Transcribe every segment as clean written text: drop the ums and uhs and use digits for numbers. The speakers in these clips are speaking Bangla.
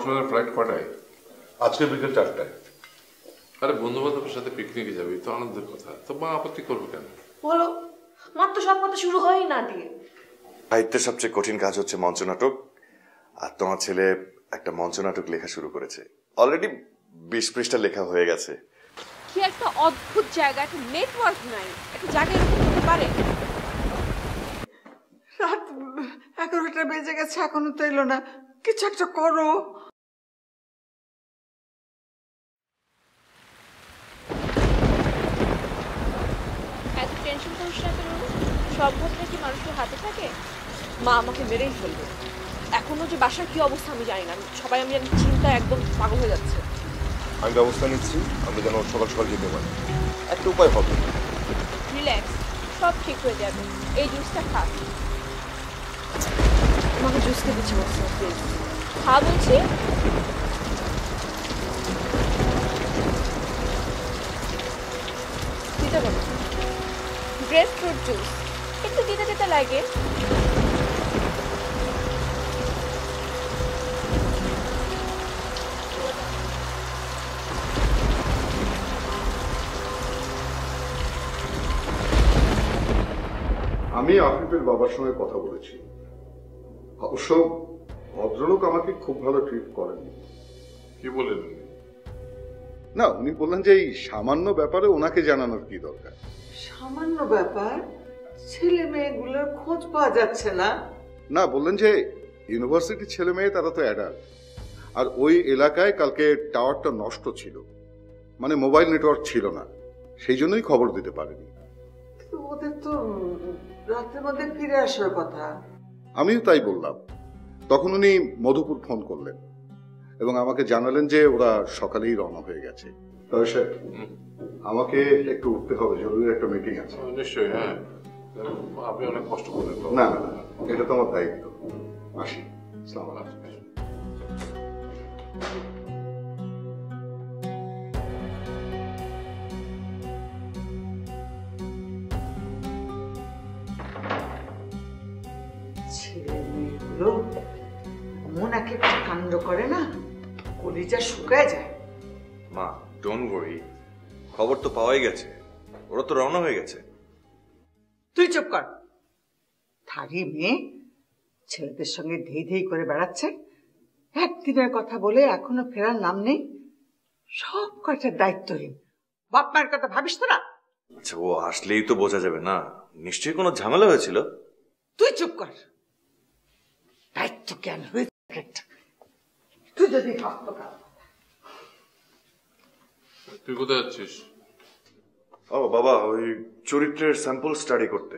কক্সবাজার ফ্লাইট কটায়? আজকে বিকেল 4টায়। আরে বন্ধু বান্ধবের সাথে পিকনিকে যাবি তো, আনন্দের কথা। তো মা আপত্তি করবে কেন? বলো, মাত্র সব কথা শুরু হয়ই না দিয়ে। সাহিত্যের সবচেয়ে কঠিন কাজ হচ্ছে মঞ্চনাটক, আর তোমার ছেলে একটা মঞ্চনাটক লেখা শুরু করেছে। অলরেডি 20 পৃষ্ঠা লেখা হয়ে গেছে। কি একটা অদ্ভুত জায়গা, একটা নেটওয়ার্ক নাই, একটা জায়গা এরকম হতে পারে? রাত 11টা বেজে গেছে, এখনো তো এলো না। কিছু একটা করো। এত টেনশন করিস না কেন? সব ঘটনা কি মানুষের হাতে থাকে? মা আমাকে মেরেই ফেলবে। এখনো যে বাসার কি অবস্থা আমি জানি না, সবাই আমি জানি চিন্তা একদম পাগল হয়ে যাচ্ছে। আমি ব্যবস্থা নিচ্ছি, আমরা যেন সকাল সকাল যেতে পারি। একটা উপায় হবে। রিল্যাক্স, সব ঠিক হয়ে যাবে। এই জুসটা খা। আমাকে জুস খেতে ইচ্ছে করছে, প্লিজ খা বলছি। দিতে পারো গ্রেপ ফ্রুট জুস, একটু দিতে দিতে লাগে। আমি আফিফের বাবার সঙ্গে কথা বলেছি। অবশ্য ভদ্রলোক আমাকে খুব ভালো ট্রিট করেননি। কি বলেন? না, উনি বললেন যে এই সামান্য ব্যাপারে ওনাকে জানানোর কি দরকার। সামান্য ব্যাপার? ছেলে মেয়েগুলোর খোঁজ পাওয়া যাচ্ছে না? না, বললেন যে ইউনিভার্সিটির ছেলে মেয়ে তারা তো অ্যাডাল্ট, আর ওই এলাকায় কালকে টাওয়ারটা নষ্ট ছিল, মানে মোবাইল নেটওয়ার্ক ছিল না, সেই জন্যই খবর দিতে পারেনি। ওদের তো রাতের মধ্যে ফিরে আসার কথা। আমিও তাই বললাম। তখন উনি মধুপুর ফোন করলেন এবং আমাকে জানালেন যে ওরা সকালেই রওনা হয়ে গেছে। তবে স্যার, আমাকে একটু উঠতে হবে, জরুরি একটা মিটিং আছে। নিশ্চয়ই, হ্যাঁ। আপনি অনেক কষ্ট করলেন। না না না, এটা তো আমার দায়িত্ব। আসি। আসসালামু আলাইকুম। ছেলে মেয়েগুলো মন একেবারে কাণ্ড করে না, কলিজা শুকায় যায়। মা, ডোন্ট ওয়ারি, খবর তো পাওয়াই গেছে, ওরা তো রওনা হয়ে গেছে। তুই চুপ কর। থারি মেয়ে ছেলেদের সঙ্গে ধেই ধেই করে বেড়াচ্ছে, একদিনের কথা বলে এখনো ফেরার নাম নেই। সব কয়টার দায়িত্বহীন। বাপ মায়ের কথা ভাবিস তো না? আচ্ছা, ও আসলেই তো বোঝা যাবে না, নিশ্চয়ই কোনো ঝামেলা হয়েছিল। তুই চুপ কর। দায়িত্ব জ্ঞান হয়েছে তুই যদি তুই কোথায় যাচ্ছিস? ও বাবা, ওই চরিত্রের স্যাম্পল স্টাডি করতে।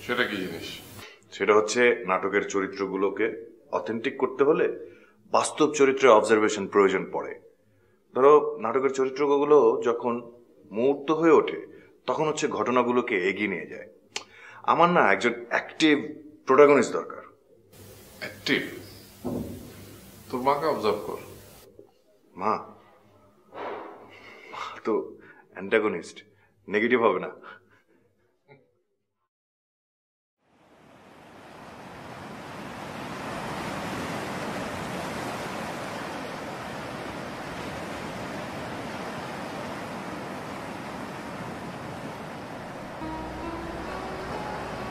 সেটা কি জিনিস? সেটা হচ্ছে নাটকের চরিত্রগুলোকে অথেন্টিক করতে হলে বাস্তব চরিত্রের অবজারভেশন প্রয়োজন পড়ে। ধরো, নাটকের চরিত্রগুলো যখন মুহূর্ত হয়ে ওঠে তখন হচ্ছে ঘটনাগুলোকে এগিয়ে নিয়ে যায়। আমার না একজন অ্যাক্টিভ প্রোটাগনিস্ট দরকার। অ্যাক্টিভ? তোর মাকে অবজার্ভ কর। মা তো অ্যান্টাগনিস্ট, নেগেটিভ হবে না।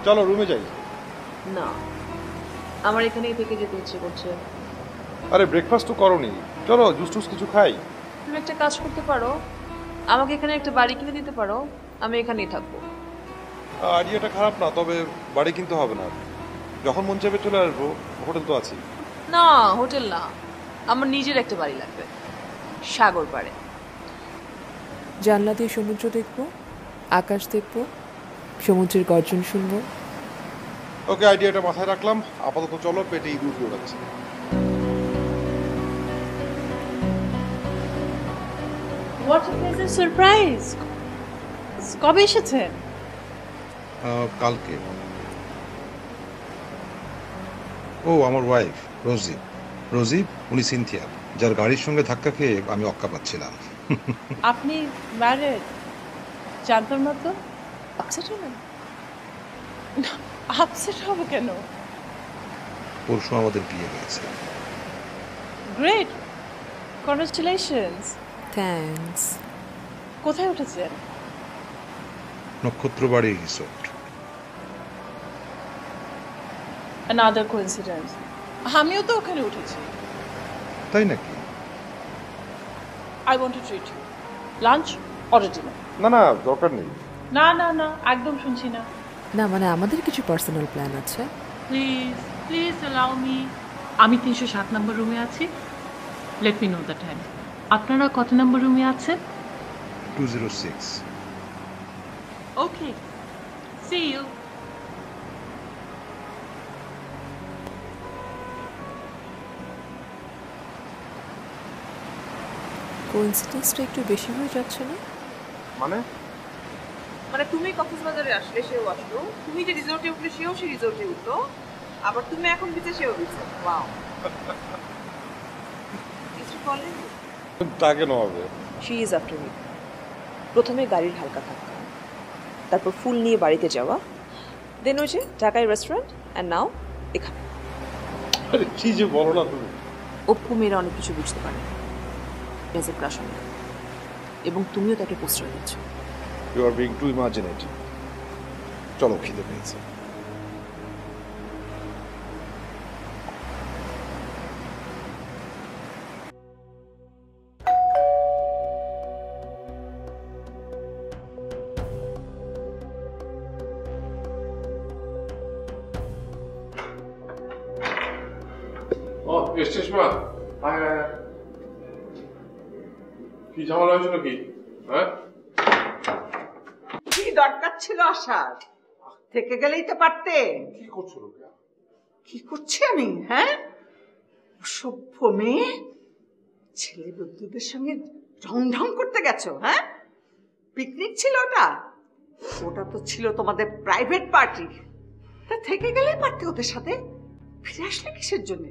চলো রুমে যাই। না, আমার এখানেই থেকে যেতে ইচ্ছে করছে। আরে ব্রেকফাস্ট তো করোনি, চলো জুস টুস কিছু খাই। তুমি একটা কাজ করতে পারো, আমাকে এখানে একটা বাড়ি কিনে দিতে পারো, আমি এখানেই থাকবো। আইডিয়াটা খারাপ না, তবে বাড়ি কিনতে হবে না, যখন মন চাইবে চলে আসবো, হোটেল তো আছে। না, হোটেল না, আমার নিজের একটা বাড়ি লাগবে, সাগর পাড়ে। জানলা দিয়ে সমুদ্র দেখবো, আকাশ দেখবো, সমুদ্রের গর্জন শুনবো। ওকে, আইডিয়াটা মাথায় রাখলাম। আপাতত চলো, পেটে ইঁদুর দৌড়াচ্ছে। What a pleasant surprise! কবে এসেছেন? কালকে। ও আমার ওয়াইফ রোজি, উনি সিনথিয়া, যার গাড়ির সঙ্গে ধাক্কা খেয়ে আমি অক্কা পাচ্ছিলাম। আপনি ম্যারেড? জানতাম না তো। আপসেট হলেন? আপসেট হবো কেন? পরশু আমাদের বিয়ে হয়েছে। Great, congratulations. থ্যাঙ্কস। কোথায় উঠেছেন? নক্ষত্রবাড়ি রিসোর্ট। অ্যানাদার কোইন্সিডেন্স, আমিও তো ওখানে উঠেছি। তাই নাকি? I want to treat you, lunch or dinner? না না, দরকার নেই। না না না, একদম শুনছি না। না মানে আমাদের কিছু পার্সোনাল প্ল্যান আছে। Please please allow me. আমি 307 নম্বর রুমে আছি। Let me know the time. আপনারা কত নম্বর রুমে আছেন? 206। ওকে, সি ইউ। কোইন্সিডেন্সটা একটু বেশি হয়ে যাচ্ছে না? মানে তুমি কক্সবাজারে আসলে সেও আসলো, তুমি যে রিসোর্টে উঠলে সেও সে রিসোর্টে উঠলো, আবার তুমি এখন বিচে সেও বিচে। ওয়াও, কিছু বলেন? তা কেন হবে? She is after me. প্রথমে গাড়ির হালকা ধাক্কা, তারপর ফুল নিয়ে বাড়িতে যাওয়া, দেন ওই যে ঢাকায় রেস্টুরেন্ট, অ্যান্ড নাও এখানে। কি যে বলো না তুমি। অপু মেয়েরা অনেক কিছু বুঝতে পারে, as a crush on you, এবং তুমিও তাকে প্রশ্রয় দিচ্ছ। You are being too imaginative. চলো, খিদে পেয়েছে। ও এসছিস মা? আয় আয় আয়। কি ঝামেলা হয়েছিল কি? হ্যাঁ, কি দরকার ছিল আসার? থেকে গেলেই তো পারতে। কি করছো রোকেয়া? কি করছি আমি? হ্যাঁ, অসভ্য মেয়ে, ছেলে বন্ধুদের সঙ্গে ঢং ঢং করতে গেছো? হ্যাঁ, পিকনিক ছিল ওটা? ওটা তো ছিল তোমাদের প্রাইভেট পার্টি। তা থেকে গেলেই পারতে ওদের সাথে। ফিরে আসলে কিসের জন্য?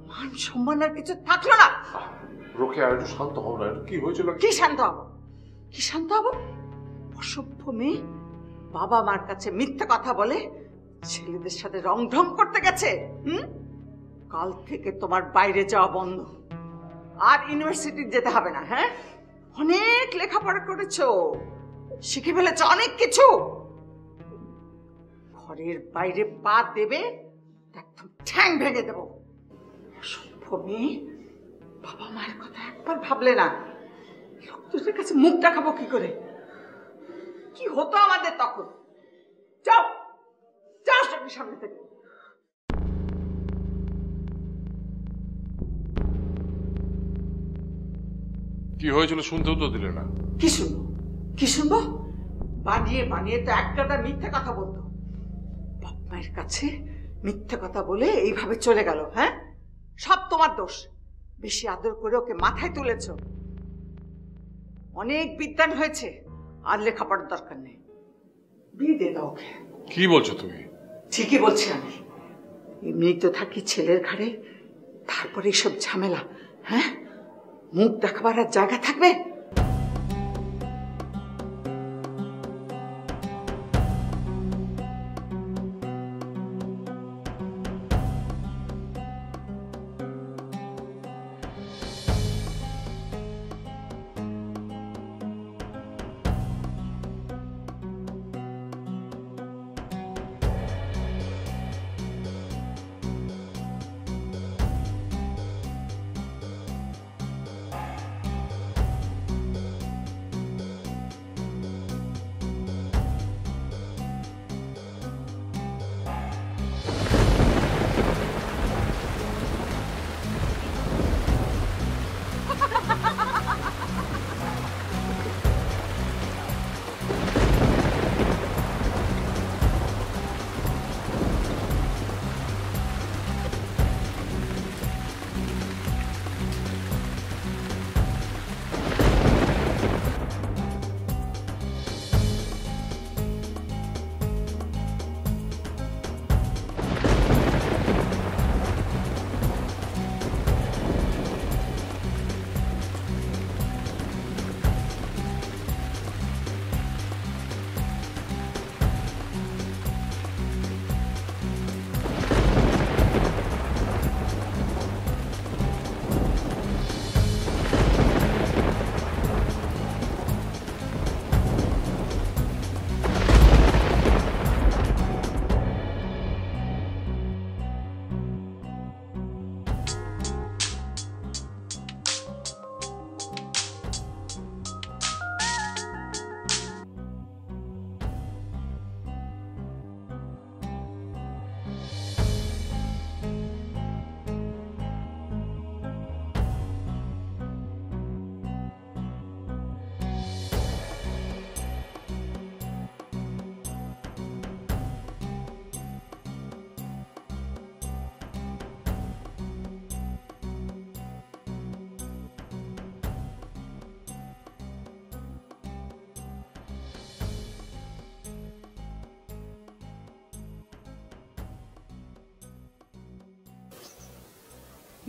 মান সম্মান আর কিছু থাকলো না। রোকেয়া একটু শান্ত হও না। কি হয়েছিল? কি শান্ত হবো? কি শান্ত হবো? অসভ্য মেয়ে, বাবা মার কাছে মিথ্যা কথা বলে ছেলেদের সাথে রং ঢং করতে গেছে। কাল থেকে তোমার বাইরে যাওয়া বন্ধ, আর ইউনিভার্সিটি যেতে হবে না। হ্যাঁ, অনেক লেখাপড়া করেছো, শিখে ফেলেছো অনেক কিছু। ঘরের বাইরে পা দেবে একদম ঠ্যাং ভেঙে দেবো। অসভ্য মেয়ে, বাবা মায়ের কথা একবার ভাবলে না? লোকদের কাছে মুখ দেখাবো কি করে? কি হতো আমাদের তখন? যাও যাও সামনে থেকে। কি হয়েছিল শুনতেও তো দিলে না। কি শুনবো? কি শুনবো? বানিয়ে বানিয়ে তো এক গাদা মিথ্যে কথা বলতো। বাপ মায়ের কাছে মিথ্যে কথা বলে এইভাবে চলে গেল। হ্যাঁ, সব তোমার দোষ। বেশি আদর করে ওকে মাথায় তুলেছ। অনেক বিদ্যান হয়েছে, আর লেখাপড়ার দরকার নেই। বিয়ে দিয়ে দাও ওকে। কি বলছো তুমি? ঠিকই বলছি আমি। এমনি তো থাকি ছেলের ঘাড়ে, তারপরে এইসব ঝামেলা। হ্যাঁ, মুখ দেখাবার আর জায়গা থাকবে?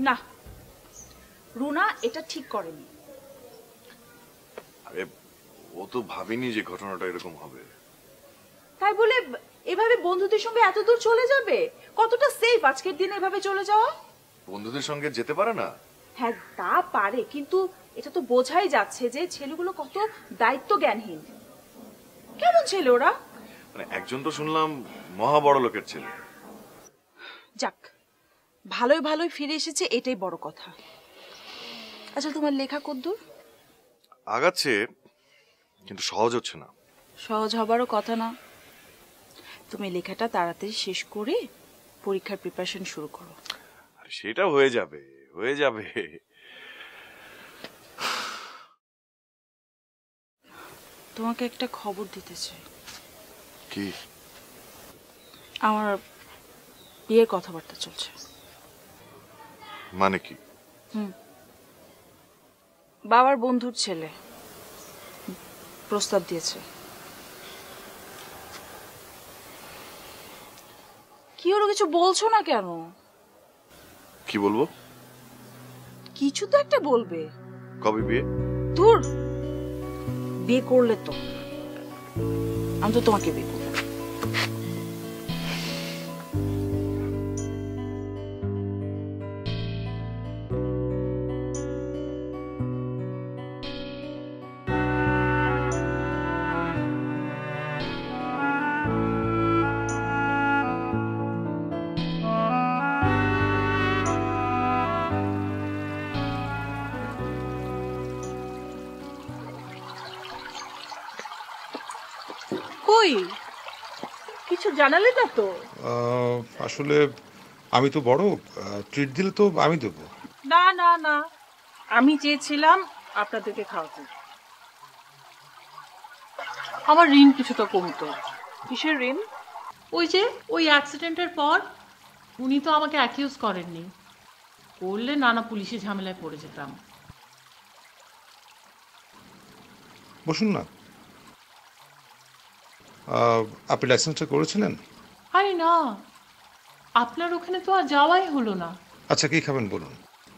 না, রুনা এটা ঠিক করেনি। আরে ও তো ভাবেনি যে ঘটনাটা এরকম হবে। তাই বলে এভাবে বন্ধুদের সঙ্গে এত দূর চলে যাবে? কতটা সেফ আজকের দিনে এভাবে চলে যাওয়া? বন্ধুদের সঙ্গে যেতে পারে না? হ্যাঁ তা পারে, কিন্তু এটা তো বোঝাই যাচ্ছে যে ছেলেগুলো কত দায়িত্ব জ্ঞানহীন। কেমন ছেলে ওরা? মানে একজন তো শুনলাম মহা বড় লোকের ছেলে। যাক, ভালোই ভালোই ফিরে এসেছে, এটাই বড় কথা। আচ্ছা, তোমার লেখা কদ্দূর? আগাচ্ছে, কিন্তু সহজ হচ্ছে না। সহজ হবারও কথা না। তুমি লেখাটা তাড়াতাড়ি শেষ করে পরীক্ষার প্রিপারেশন শুরু করো। আরে সেটা হয়ে যাবে, হয়ে যাবে। তোমাকে একটা খবর দিতে চাই। কি? আমার বিয়ের কথাবার্তা চলছে। মানে কি? বাবার বন্ধুর ছেলে প্রস্তাব দিয়েছে। কি ওরা কিছু বলছো না কেন? কি বলবো? কিছু তো একটা বলবে। কবে বিয়ে? দূর, বিয়ে করলে তো আমি তো তোমাকে বিয়ে করবো। কই কিছু জানালে না তো? আসলে আমি তো বড়, ট্রিট দিলে তো আমি দেবো। না না না, আমি চেয়েছিলাম আপনাদেরকে খাওয়াতে। আমার ঋণ কিছুটা কমতো। কিসের ঋণ? ওই যে ওই অ্যাক্সিডেন্টের পর উনি তো আমাকে অ্যাকিউজ করেননি, করলে নানা পুলিশি ঝামেলায় পড়ে যেতাম। বসুন না। আপনি লাইসেন্সটা করেছিলেন? আরে না, আপনার ওখানে তো আর যাওয়াই হলো না। আচ্ছা, কি খাবেন বলুন।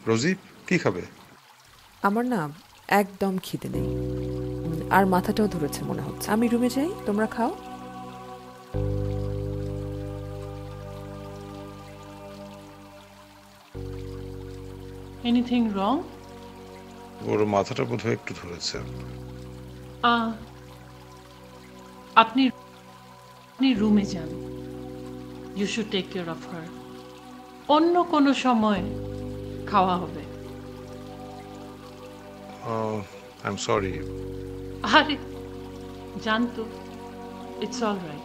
রোজি, কি খাবে? আমার না একদম খিদে নেই, আর মাথাটাও ধরেছে মনে হচ্ছে। আমি রুমে যাই, তোমরা খাও। Anything wrong? ওর মাথাটা বোধহয় একটু ধরেছে। আপনি রুমে যান। You should take care of her. অন্য কোনো সময় খাওয়া হবে। I am sorry. আরে জানতো, ইটস অল রাইট।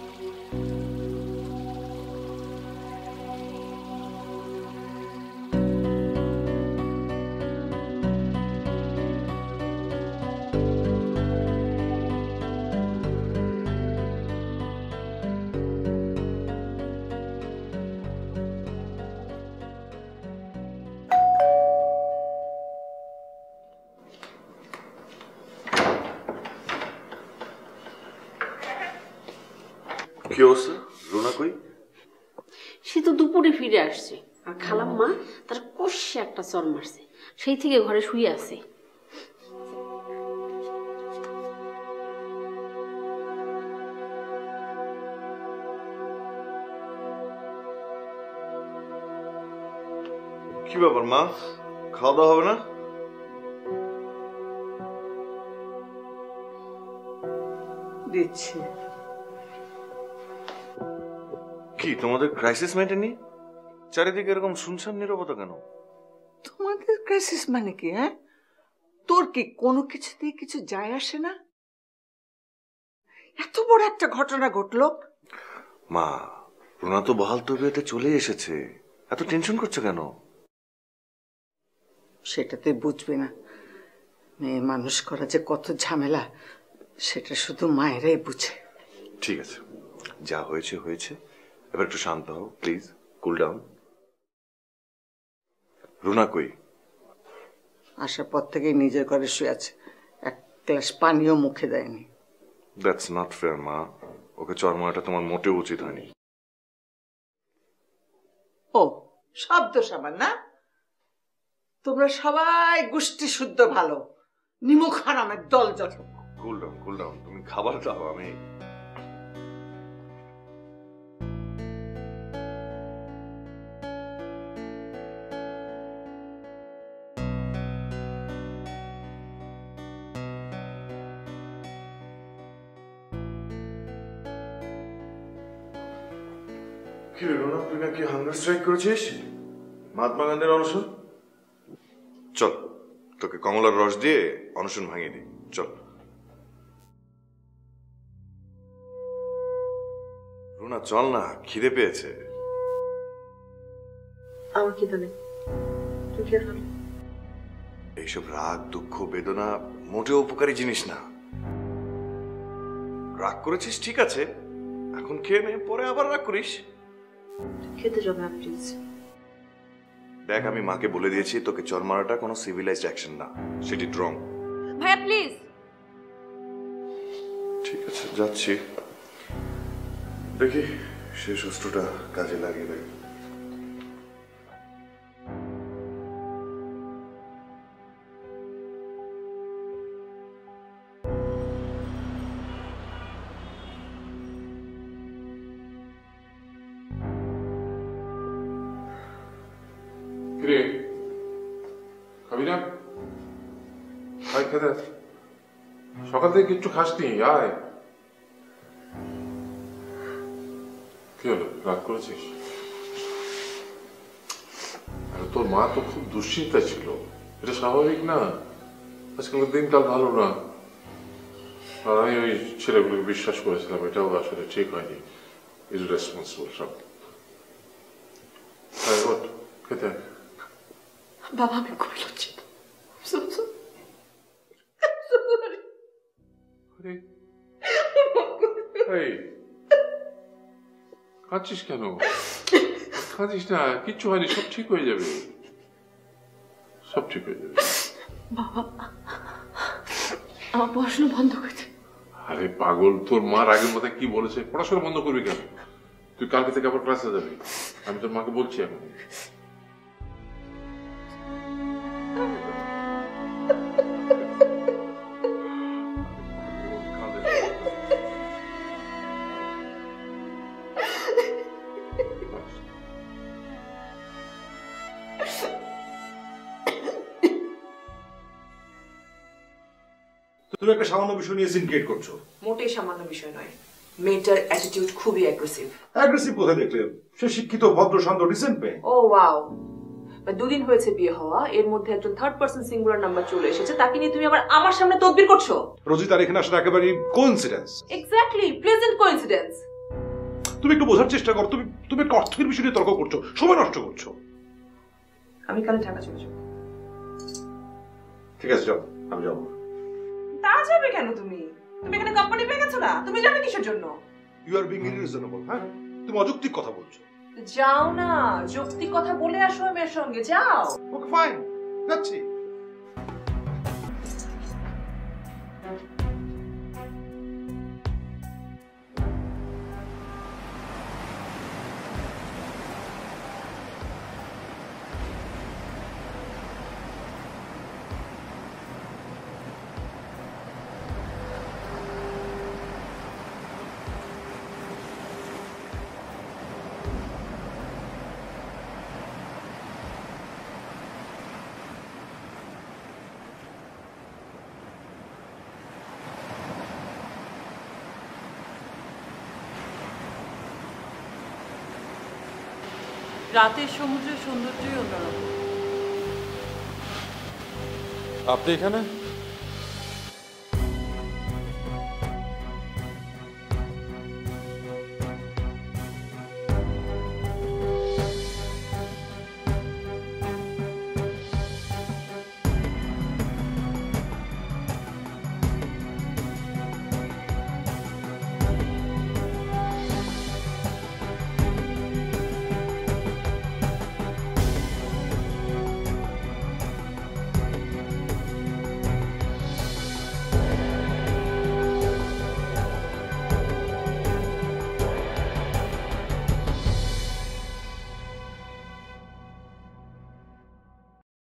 কি অবস্থা? রুনা কই? সে তো দুপুরে ফিরে আসছে, আর খালাম্মা তার কষে একটা চর মারছে, সেই থেকে ঘরে শুয়ে আছে। কি ব্যাপার মা, খাওয়া দাওয়া হবে না? দিচ্ছি। কি তোমাদের ক্রাইসিস মেটেনি? চারিদিকে এরকম শুনশান নীরবতা কেন? তোমাদের ক্রাইসিস মানে কি? হ্যাঁ, তোর কি কোনো কিছুতেই কিছু যায় আসে না? এত বড় একটা ঘটনা ঘটলো। মা, রুনা তো বহাল তবিয়তে চলে এসেছে, এত টেনশন করছো কেন? সেটা তুই বুঝবি না। মেয়ে মানুষ করা যে কত ঝামেলা, সেটা শুধু মায়েরাই বুঝে। ঠিক আছে, যা হয়েছে হয়েছে, এবার একটু শান্ত হও প্লিজ, কুল ডাউন। রুনা কই? আসার পর থেকেই নিজের ঘরে শুয়ে আছে, এক গ্লাস পানিও মুখে দেয়নি। দ্যাটস নট ফেয়ার মা, ওকে চরমাটা তোমার মোটেও উচিত হয়নি। ও, সব দোষ আমার না? তোমরা সবাই গোষ্ঠী শুদ্ধ ভালো, নিমুখ হারামের দল যত। কুল ডাউন, তুমি খাবার দাও। আমি কি রে রোনা, তুই নাকি হাঙ্গার স্ট্রাইক করেছিস? মহাত্মা গান্ধীর অনশন? চল, তোকে কমলার রস দিয়ে অনশন ভাঙিয়ে দিই, চল। রোনা চল না, খিদে পেয়েছে। আমার খিদে নেই, তুই খেয়ে ফেল। এইসব রাগ, দুঃখ, বেদনা মোটেও উপকারী জিনিস না। রাগ করেছিস ঠিক আছে, এখন খেয়ে নে, পরে আবার রাগ করিস। খেতে যাবে প্লিজ। দেখ, আমি মাকে বলে দিয়েছি তোকে চর মারাটা কোনো সিভিলাইজড অ্যাকশন না, সেটি রং। ভাইয়া প্লিজ। ঠিক আছে, যাচ্ছি। দেখি শেষ অস্ত্রটা কাজে লাগিয়ে দেয়। কিরে খাবি না? আয় খেতে। সকাল থেকে কিচ্ছু খাসনি, আয়। কি হলো, রাগ করেছিস? আরে তোর মা তো খুব দুশ্চিন্তা ছিল, এটা স্বাভাবিক না? আজকাল দিনকাল ভালো না। আর আমি ওই ছেলেগুলোকে বিশ্বাস করেছিলাম, এটাও আসলে ঠিক হয়নি। ইজ রেসপন্সিবল সব। খেতে আয়। বাবা আমি খুবই লজ্জিত। কাঁদছিস কেন? কাঁদিস না, কিচ্ছু হয়নি, সব ঠিক হয়ে যাবে, সব ঠিক হয়ে যাবে। বাবা আমার পড়াশোনা বন্ধ করে দে। আরে পাগল, তোর মা আগের মাথায় কি বলেছে? পড়াশোনা বন্ধ করবি কেন? তুই কালকে থেকে আবার ক্লাসে যাবি, আমি তোর মাকে বলছি এখন। তুমি একটা সামান্য বিষয় নিয়ে সিনক্রিয়েট করছো। মোটেই সামান্য বিষয় নয়, মেয়েটার অ্যাটিটিউড খুবই অ্যাগ্রেসিভ। অ্যাগ্রেসিভ কোথায় দেখলে? সে শিক্ষিত, ভদ্র, শান্ত, ডিসেন্ট মেয়ে। ও ওয়াও, দুদিন হয়েছে বিয়ে হওয়া, এর মধ্যে একজন থার্ড পারসন সিঙ্গুলার নাম্বার চলে এসেছে, তাকে নিয়ে তুমি আবার আমার সামনে তদবির করছো। রোজি তার এখানে আসাটা একেবারে কোইন্সিডেন্স। Exactly, pleasant coincidence. তুমি একটু বোঝার চেষ্টা করো, তুমি একটা অর্থের বিষয় নিয়ে তর্ক করছো, সময় নষ্ট করছো। আমি কাল ঢাকা চলে যাব। ঠিক আছে, যাও, আমি যাবো। তা যাবে কেন? তুমি এখানে কোম্পানি পেয়ে গেছো না, তুমি যাবে কিসের জন্য? You are being unreasonable. হ্যাঁ, তুমি অযৌক্তিক কথা বলছো। যাও না, যৌক্তিক কথা বলে আসো মেয়ের সঙ্গে, যাও। ওকে ফাইন, যাচ্ছি। রাতের সমুদ্রের সৌন্দর্যই অন্যরকম। আপনি এখানে?